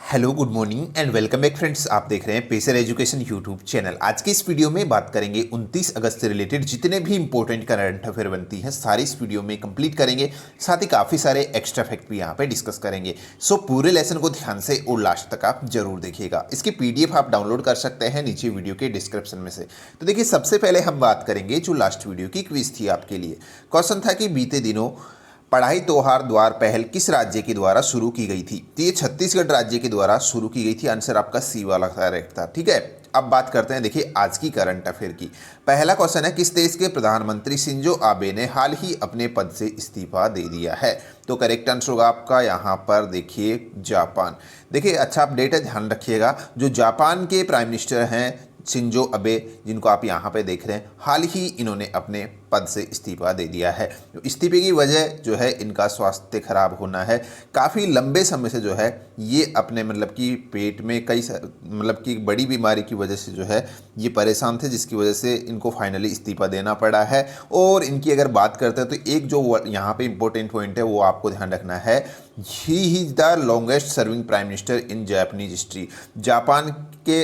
Hello good morning and welcome back friends. आप देख रहे हैं पेसर एजुकेशन यूट्यूब चैनल। आज के इस वीडियो में बात करेंगे 29 अगस्त से रिलेटेड जितने भी इंपॉर्टेंट करंट अफेयर बनती हैं सारी इस वीडियो में कंप्लीट करेंगे। साथ ही काफ़ी सारे एक्स्ट्रा फैक्ट भी यहाँ पे डिस्कस करेंगे। सो पूरे लेसन को ध्यान से और लास्ट तक आप जरूर देखिएगा। इसकी PDF आप डाउनलोड कर सकते हैं नीचे वीडियो के डिस्क्रिप्शन में से। तो देखिए, सबसे पहले हम बात करेंगे जो लास्ट वीडियो की क्विज थी आपके लिए। क्वेश्चन था कि बीते दिनों पढ़ाई त्योहार द्वार पहल किस राज्य के द्वारा शुरू की गई थी। तो ये छत्तीसगढ़ राज्य के द्वारा शुरू की गई थी। आंसर आपका सी वाला करेक्ट था। ठीक है, अब बात करते हैं देखिए आज की करंट अफेयर की। पहला क्वेश्चन है, किस देश के प्रधानमंत्री शिंजो आबे ने हाल ही अपने पद से इस्तीफा दे दिया है। तो करेक्ट आंसर होगा आपका यहाँ पर देखिए जापान। देखिए अच्छा अपडेट है, ध्यान रखिएगा। जो जापान के प्राइम मिनिस्टर हैं शिंजो अबे, जिनको आप यहाँ पे देख रहे हैं, हाल ही इन्होंने अपने पद से इस्तीफा दे दिया है। इस्तीफे की वजह जो है इनका स्वास्थ्य खराब होना है। काफ़ी लंबे समय से जो है ये अपने मतलब कि पेट में कई मतलब कि बड़ी बीमारी की वजह से जो है ये परेशान थे, जिसकी वजह से इनको फाइनली इस्तीफा देना पड़ा है। और इनकी अगर बात करते हैं तो एक जो यहाँ पे इंपॉर्टेंट पॉइंट है वो आपको ध्यान रखना है, he is the longest serving prime minister in Japanese history. Japan के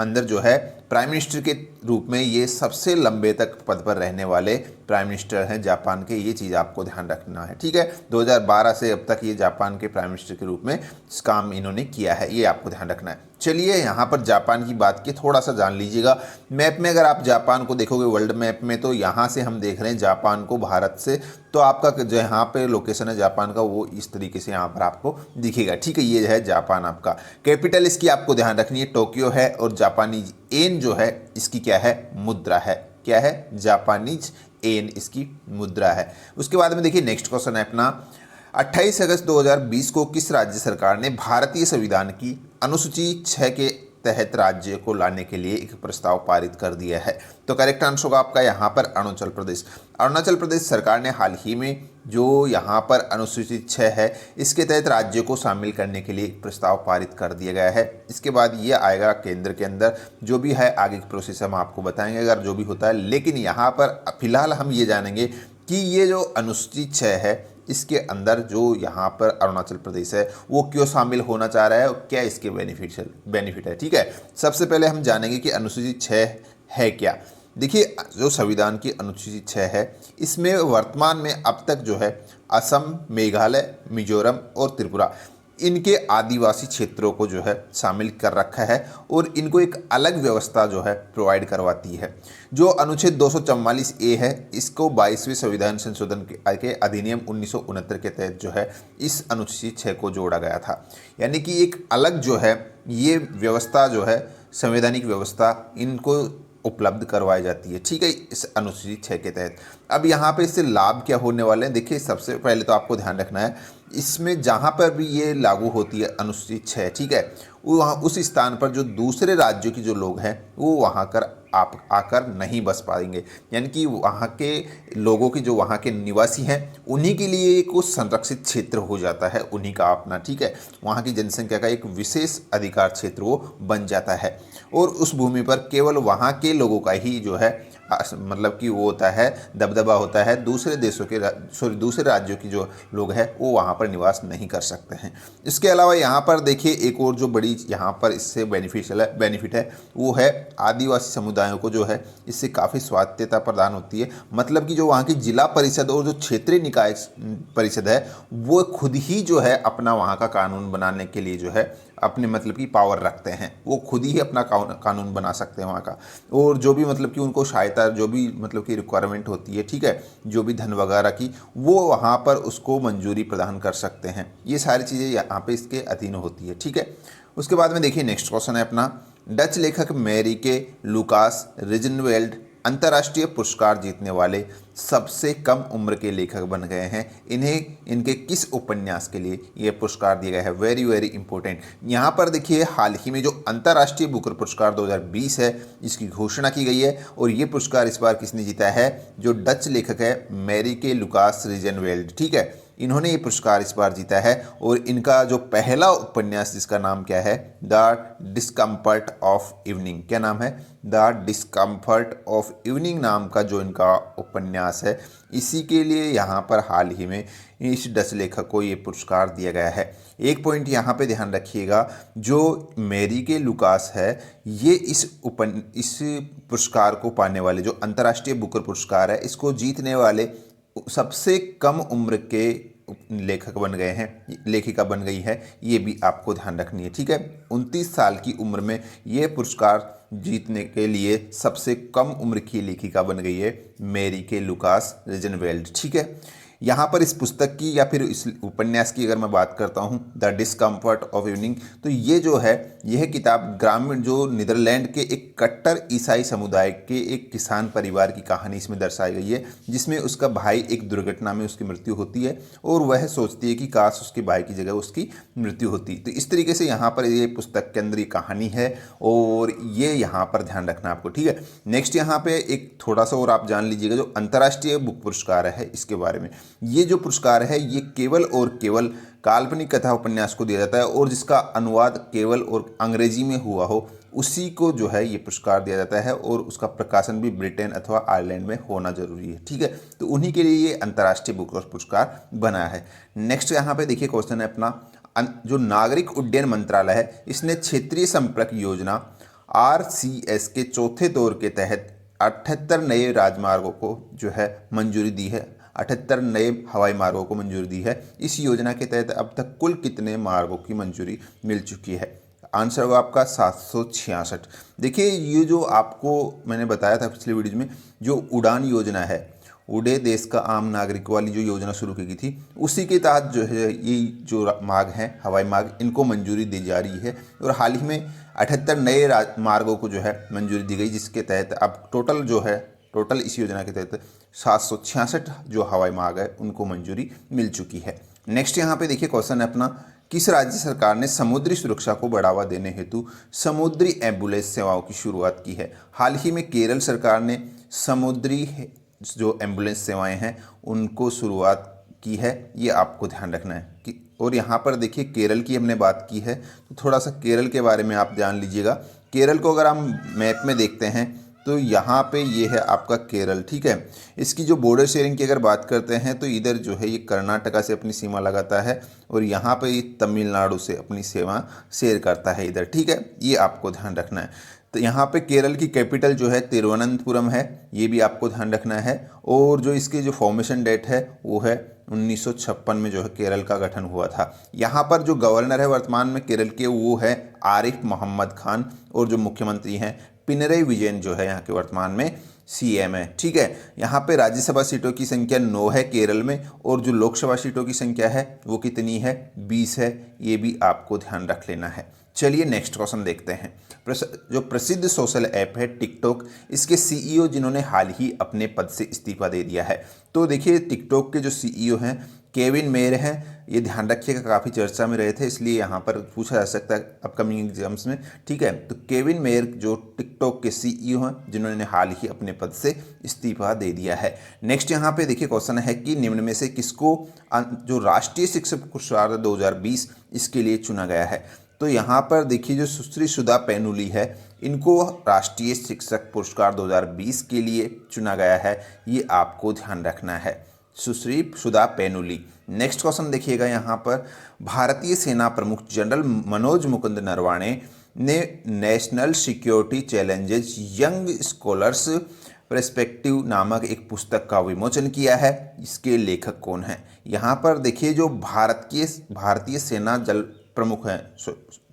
अंदर जो है प्राइम मिनिस्टर के रूप में ये सबसे लंबे तक पद पर रहने वाले प्राइम मिनिस्टर हैं जापान के। ये चीज़ आपको ध्यान रखना है। ठीक है, 2012 से अब तक ये जापान के प्राइम मिनिस्टर के रूप में काम इन्होंने किया है, ये आपको ध्यान रखना है। चलिए यहाँ पर जापान की बात की थोड़ा सा जान लीजिएगा। मैप में अगर आप जापान को देखोगे वर्ल्ड मैप में, तो यहाँ से हम देख रहे हैं जापान को भारत से, तो आपका जो यहाँ पे लोकेशन है जापान का वो इस तरीके से यहाँ पर आपको दिखेगा। ठीक है, ये है जापान। आपका कैपिटल इसकी आपको ध्यान रखनी है टोक्यो है, और जापानीज एन जो है इसकी क्या है, मुद्रा है। क्या है, जापानीज एन इसकी मुद्रा है। उसके बाद में देखिए नेक्स्ट क्वेश्चन है अपना, 28 अगस्त 2020 को किस राज्य सरकार ने भारतीय संविधान की अनुसूची 6 के तहत राज्य को लाने के लिए एक प्रस्ताव पारित कर दिया है। तो करेक्ट आंसर होगा आपका यहाँ पर अरुणाचल प्रदेश। अरुणाचल प्रदेश सरकार ने हाल ही में जो यहाँ पर अनुसूचित 6 है इसके तहत राज्य को शामिल करने के लिए एक प्रस्ताव पारित कर दिया गया है। इसके बाद ये आएगा केंद्र के अंदर, जो भी है आगे की प्रोसेस हम आपको बताएंगे अगर जो भी होता है। लेकिन यहाँ पर फिलहाल हम ये जानेंगे कि ये जो अनुसूचित 6 है इसके अंदर जो यहाँ पर अरुणाचल प्रदेश है वो क्यों शामिल होना चाह रहा है और क्या इसके बेनिफिट है। ठीक है, सबसे पहले हम जानेंगे कि अनुसूचित 6 है क्या। देखिए, जो संविधान की अनुसूचित 6 है इसमें वर्तमान में अब तक जो है असम, मेघालय, मिजोरम और त्रिपुरा इनके आदिवासी क्षेत्रों को जो है शामिल कर रखा है, और इनको एक अलग व्यवस्था जो है प्रोवाइड करवाती है। जो अनुच्छेद 244A है इसको 22वें संविधान संशोधन के अधिनियम 1969 के तहत जो है इस अनुच्छेद 6 को जोड़ा गया था। यानी कि एक अलग जो है ये व्यवस्था जो है संवैधानिक व्यवस्था इनको उपलब्ध करवाई जाती है। ठीक है, इस अनुसूचित 6 के तहत। अब यहाँ पे इससे लाभ क्या होने वाले हैं, देखिए सबसे पहले तो आपको ध्यान रखना है इसमें जहाँ पर भी ये लागू होती है अनुसूचित 6, ठीक है, वो वहाँ उस स्थान पर जो दूसरे राज्यों की जो लोग हैं वो वहाँ कर आप आकर नहीं बस पाएंगे। यानी कि वहाँ के लोगों की जो वहाँ के निवासी हैं उन्हीं के लिए एक संरक्षित क्षेत्र हो जाता है, उन्हीं का अपना। ठीक है, वहाँ की जनसंख्या का एक विशेष अधिकार क्षेत्र वो बन जाता है, और उस भूमि पर केवल वहाँ के लोगों का ही जो है मतलब कि वो होता है दबदबा होता है। दूसरे देशों के दूसरे राज्यों की जो लोग हैं वो वहाँ पर निवास नहीं कर सकते हैं। इसके अलावा यहाँ पर देखिए एक और जो बड़ी यहाँ पर इससे बेनिफिट है वो है आदिवासी समुदायों को जो है इससे काफ़ी स्वायत्तता प्रदान होती है। मतलब कि जो वहाँ की जिला परिषद और जो क्षेत्रीय निकाय परिषद है वो खुद ही जो है अपना वहाँ का कानून बनाने के लिए जो है अपने मतलब की पावर रखते हैं, वो खुद ही अपना कानून बना सकते हैं वहाँ का। और जो भी मतलब कि उनको सहायता जो भी मतलब की रिक्वायरमेंट होती है, ठीक है, जो भी धन वगैरह की वो वहाँ पर उसको मंजूरी प्रदान कर सकते हैं। ये सारी चीज़ें यहाँ पे इसके अधीन होती है। ठीक है, उसके बाद में देखिए नेक्स्ट क्वेश्चन है अपना, डच लेखक मैरिके लुकास रिजनवेल्ड अंतर्राष्ट्रीय पुरस्कार जीतने वाले सबसे कम उम्र के लेखक बन गए हैं। इन्हें इनके किस उपन्यास के लिए ये पुरस्कार दिया गया है, वेरी वेरी इंपॉर्टेंट। यहाँ पर देखिए हाल ही में जो अंतर्राष्ट्रीय बुकर पुरस्कार 2020 है इसकी घोषणा की गई है, और ये पुरस्कार इस बार किसने जीता है, जो डच लेखक है मैरिके लुकास रिजनवेल्ड। ठीक है, इन्होंने ये पुरस्कार इस बार जीता है और इनका जो पहला उपन्यास जिसका नाम क्या है, द डिस्कम्फर्ट ऑफ इवनिंग, क्या नाम है, द डिस्कम्फर्ट ऑफ इवनिंग नाम का जो इनका उपन्यास है, इसी के लिए यहाँ पर हाल ही में इस डच लेखक को ये पुरस्कार दिया गया है। एक पॉइंट यहाँ पे ध्यान रखिएगा, जो मैरिके लुकास है ये इस पुरस्कार को पाने वाले, जो अंतर्राष्ट्रीय बुकर पुरस्कार है, इसको जीतने वाले सबसे कम उम्र के लेखक बन गए हैं, लेखिका बन गई है, ये भी आपको ध्यान रखनी है। ठीक है, 29 साल की उम्र में ये पुरस्कार जीतने के लिए सबसे कम उम्र की लेखिका बन गई है मैरिके लुकास रोजेनवेल्ड। ठीक है, यहाँ पर इस पुस्तक की या फिर इस उपन्यास की अगर मैं बात करता हूँ, द डिस्कम्फर्ट ऑफ इवनिंग, तो ये जो है यह किताब ग्रामीण जो नीदरलैंड के एक कट्टर ईसाई समुदाय के एक किसान परिवार की कहानी इसमें दर्शाई गई है, जिसमें उसका भाई एक दुर्घटना में उसकी मृत्यु होती है और वह सोचती है कि काश उसके भाई की जगह उसकी मृत्यु होती। तो इस तरीके से यहाँ पर ये पुस्तक के अंदर ये कहानी है और ये यहाँ पर ध्यान रखना आपको। ठीक है, नेक्स्ट यहाँ पे एक थोड़ा सा और आप जान लीजिएगा, जो अंतर्राष्ट्रीय बुक पुरस्कार है इसके बारे में। ये जो पुरस्कार है ये केवल और केवल काल्पनिक कथा उपन्यास को दिया जाता है और जिसका अनुवाद केवल और अंग्रेजी में हुआ हो उसी को जो है ये पुरस्कार दिया जाता है और उसका प्रकाशन भी ब्रिटेन अथवा आयरलैंड में होना जरूरी है। ठीक है, तो उन्हीं के लिए ये अंतर्राष्ट्रीय बुक पुरस्कार बना है। नेक्स्ट यहाँ पे देखिए क्वेश्चन है अपना, जो नागरिक उड्डयन मंत्रालय है इसने क्षेत्रीय संपर्क योजना RCS के चौथे दौर के तहत 78 नए राजमार्गों को जो है मंजूरी दी है, 78 नए हवाई मार्गों को मंजूरी दी है। इस योजना के तहत अब तक कुल कितने मार्गों की मंजूरी मिल चुकी है? आंसर होगा आपका 766। देखिए, ये जो आपको मैंने बताया था पिछले वीडियो में, जो उड़ान योजना है, उड़े देश का आम नागरिक वाली जो योजना शुरू की गई थी, उसी के तहत जो है ये जो मार्ग हैं, हवाई मार्ग, इनको मंजूरी दी जा रही है और हाल ही में 78 नए मार्गों को जो है मंजूरी दी गई, जिसके तहत अब टोटल इस योजना के तहत 766 जो हवाई मार्ग है उनको मंजूरी मिल चुकी है। नेक्स्ट यहाँ पे देखिए क्वेश्चन है अपना, किस राज्य सरकार ने समुद्री सुरक्षा को बढ़ावा देने हेतु समुद्री एम्बुलेंस सेवाओं की शुरुआत की है? हाल ही में केरल सरकार ने समुद्री जो एम्बुलेंस सेवाएं हैं उनको शुरुआत की है, ये आपको ध्यान रखना है कि। और यहाँ पर देखिए केरल की हमने बात की है तो थोड़ा सा केरल के बारे में आप जान लीजिएगा। केरल को अगर हम मैप में देखते हैं तो यहाँ पे ये है आपका केरल। ठीक है, इसकी जो बॉर्डर शेयरिंग की अगर बात करते हैं तो इधर जो है ये कर्नाटका से अपनी सीमा लगाता है और यहाँ पे ये तमिलनाडु से अपनी सीमा शेयर करता है इधर। ठीक है, ये आपको ध्यान रखना है। तो यहाँ पे केरल की कैपिटल जो है तिरुवनंतपुरम है, ये भी आपको ध्यान रखना है। और जो इसकी जो फॉर्मेशन डेट है वो है 1956 में जो है केरल का गठन हुआ था। यहाँ पर जो गवर्नर है वर्तमान में केरल के वो है आरिफ मोहम्मद खान और जो मुख्यमंत्री हैं पिनरई विजयन जो है यहाँ के वर्तमान में CM है। ठीक है, यहाँ पे राज्यसभा सीटों की संख्या 9 है केरल में और जो लोकसभा सीटों की संख्या है वो कितनी है? 20 है, ये भी आपको ध्यान रख लेना है। चलिए नेक्स्ट क्वेश्चन देखते हैं। जो प्रसिद्ध सोशल ऐप है टिकटॉक, इसके CEO जिन्होंने हाल ही अपने पद से इस्तीफा दे दिया है। तो देखिए टिकटॉक के जो CEO हैं केविन मेयर हैं, ये ध्यान रखिएगा काफ़ी चर्चा में रहे थे, इसलिए यहाँ पर पूछा जा सकता है अपकमिंग एग्जाम्स में। ठीक है, तो केविन मेयर जो टिकटॉक के CEO हैं जिन्होंने हाल ही अपने पद से इस्तीफा दे दिया है। नेक्स्ट यहाँ पे देखिए क्वेश्चन है कि निम्न में से किसको जो राष्ट्रीय शिक्षक पुरस्कार 2020 इसके लिए चुना गया है? तो यहाँ पर देखिए जो सुश्री सुधा पेनुली है, इनको राष्ट्रीय शिक्षक पुरस्कार 2020 के लिए चुना गया है, ये आपको ध्यान रखना है, सुश्री सुधा पेनुली। नेक्स्ट क्वेश्चन देखिएगा यहाँ पर, भारतीय सेना प्रमुख जनरल मनोज मुकुंद नरवाणे ने national security challenges young scholars perspective नामक एक पुस्तक का विमोचन किया है। इसके लेखक कौन हैं? यहाँ पर देखिए जो भारतीय सेना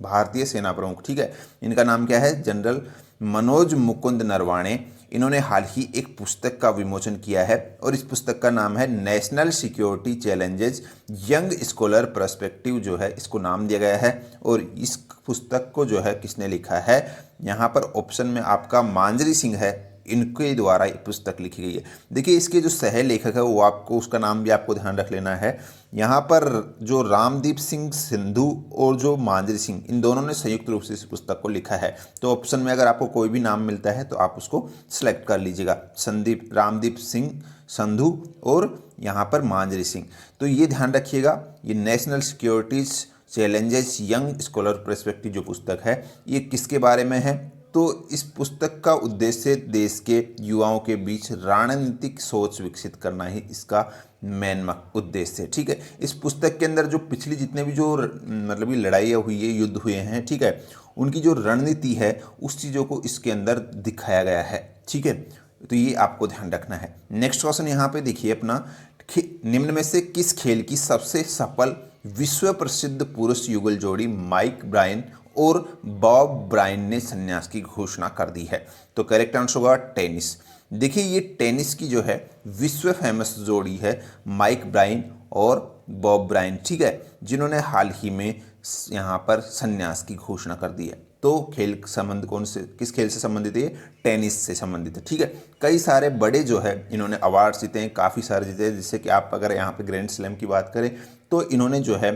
भारतीय सेना प्रमुख, ठीक है, इनका नाम क्या है? जनरल मनोज मुकुंद नरवाणे। इन्होंने हाल ही एक पुस्तक का विमोचन किया है और इस पुस्तक का नाम है national security challenges young scholar perspective जो है इसको नाम दिया गया है। और इस पुस्तक को जो है किसने लिखा है? यहाँ पर ऑप्शन में आपका मांजरी सिंह है, इनके द्वारा ये पुस्तक लिखी गई है। देखिए इसके जो सह लेखक है वो आपको उसका नाम भी आपको ध्यान रख लेना है। यहाँ पर जो रामदीप सिंह संधू और जो मांजरी सिंह, इन दोनों ने संयुक्त रूप से इस पुस्तक को लिखा है। तो ऑप्शन में अगर आपको कोई भी नाम मिलता है तो आप उसको सिलेक्ट कर लीजिएगा, रामदीप सिंह संधू और यहाँ पर मांजरी सिंह। तो ये ध्यान रखिएगा, ये national securities challenges young scholar perspective जो पुस्तक है ये किसके बारे में है, तो इस पुस्तक का उद्देश्य देश के युवाओं के बीच रणनीतिक सोच विकसित करना ही इसका मेन उद्देश्य है। ठीक है, इस पुस्तक के अंदर जो पिछली जितने भी जो मतलब ये लड़ाइयाँ हुई है, युद्ध हुए हैं, ठीक है, उनकी जो रणनीति है उस चीज़ों को इसके अंदर दिखाया गया है। ठीक है, तो ये आपको ध्यान रखना है। नेक्स्ट क्वेश्चन यहाँ पे देखिए अपना, निम्न में से किस खेल की सबसे सफल विश्व प्रसिद्ध पुरुष युगल जोड़ी माइक ब्रायन और बॉब ब्रायन ने संन्यास की घोषणा कर दी है? तो करेक्ट आंसर होगा टेनिस। देखिए ये टेनिस की जो है विश्व फेमस जोड़ी है माइक ब्रायन और बॉब ब्रायन, ठीक है, जिन्होंने हाल ही में यहाँ पर संन्यास की घोषणा कर दी है। तो खेल संबंध कौन से, किस खेल से संबंधित है? टेनिस से संबंधित है। ठीक है, कई सारे बड़े जो है इन्होंने अवार्ड जीते हैं, काफ़ी सारे जीते हैं, जिससे कि आप अगर यहाँ पे ग्रैंड स्लैम की बात करें तो इन्होंने जो है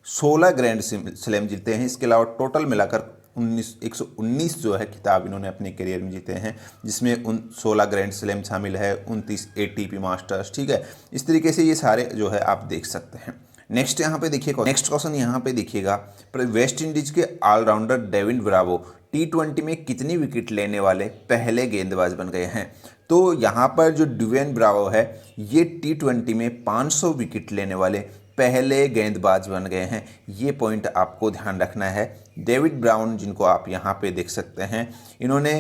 16 ग्रैंड स्लैम जीते हैं। इसके अलावा टोटल मिलाकर 119 जो है खिताब इन्होंने अपने करियर में जीते हैं, जिसमें 16 ग्रैंड स्लैम शामिल है, 29 ATP मास्टर्स। ठीक है, इस तरीके से ये सारे जो है आप देख सकते हैं। नेक्स्ट यहाँ पे देखिए, नेक्स्ट क्वेश्चन यहाँ पे देखिएगा, वेस्ट इंडीज के ऑलराउंडर डेविड ब्रावो T20 में कितनी विकेट लेने वाले पहले गेंदबाज बन गए हैं? तो यहाँ पर जो डेविड ब्रावो है ये T20 में 500 विकेट लेने वाले पहले गेंदबाज बन गए हैं। ये पॉइंट आपको ध्यान रखना है। डेविड ब्राउन, जिनको आप यहाँ पे देख सकते हैं, इन्होंने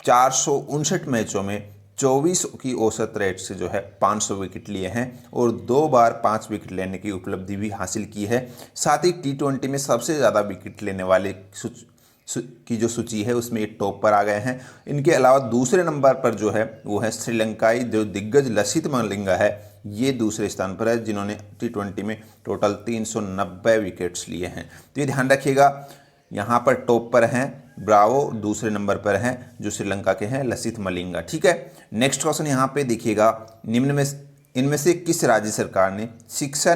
459 मैचों में 24 की औसत रेट से जो है 500 विकेट लिए हैं और 2 बार 5 विकेट लेने की उपलब्धि भी हासिल की है। साथ ही T20 में सबसे ज़्यादा विकेट लेने वाले की जो सूची है उसमें ये टॉप पर आ गए हैं। इनके अलावा दूसरे नंबर पर जो है वो है श्रीलंकाई जो दिग्गज लसित मलिंगा है, ये दूसरे स्थान पर है, जिन्होंने T20 में टोटल 390 विकेट्स लिए हैं। तो ये ध्यान रखिएगा, यहाँ पर टॉप पर हैं ब्रावो, दूसरे नंबर पर हैं जो श्रीलंका के हैं लसित मलिंगा। ठीक है, नेक्स्ट क्वेश्चन यहाँ पे देखिएगा, निम्न में इनमें से किस राज्य सरकार ने शिक्षा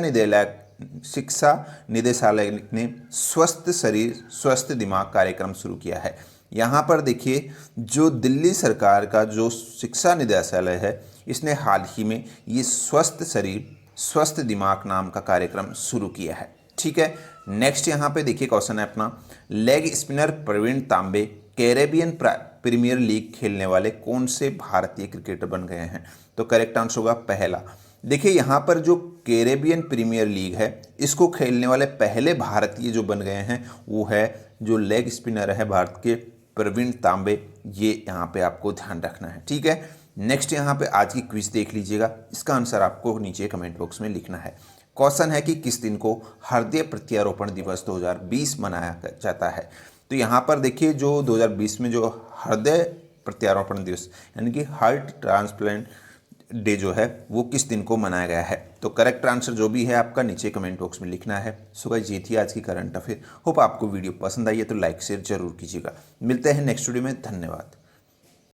निदेशालय ने स्वस्थ शरीर स्वस्थ दिमाग कार्यक्रम शुरू किया है? यहाँ पर देखिए, जो दिल्ली सरकार का जो शिक्षा निदेशालय है इसने हाल ही में ये स्वस्थ शरीर स्वस्थ दिमाग नाम का कार्यक्रम शुरू किया है। ठीक है, नेक्स्ट यहाँ पे देखिए क्वेश्चन है अपना, लेग स्पिनर प्रवीण तांबे कैरेबियन प्रीमियर लीग खेलने वाले कौन से भारतीय क्रिकेटर बन गए हैं? तो करेक्ट आंसर होगा पहला। देखिए यहाँ पर जो कैरेबियन प्रीमियर लीग है इसको खेलने वाले पहले भारतीय जो बन गए हैं वो है जो लेग स्पिनर है भारत के प्रवीण तांबे। ये यहाँ पे आपको ध्यान रखना है। ठीक है, नेक्स्ट यहाँ पे आज की क्विज देख लीजिएगा, इसका आंसर आपको नीचे कमेंट बॉक्स में लिखना है। क्वेश्चन है कि किस दिन को हृदय प्रत्यारोपण दिवस 2020 मनाया जाता है? तो यहाँ पर देखिए, जो 2020 में जो हृदय प्रत्यारोपण दिवस यानी कि हार्ट ट्रांसप्लांट डे जो है वो किस दिन को मनाया गया है? तो करेक्ट आंसर जो भी है आपका नीचे कमेंट बॉक्स में लिखना है। सो गाइस, ये थी आज की करंट अफेयर। होप आपको वीडियो पसंद आई है तो लाइक शेयर जरूर कीजिएगा। मिलते हैं नेक्स्ट वीडियो में, धन्यवाद।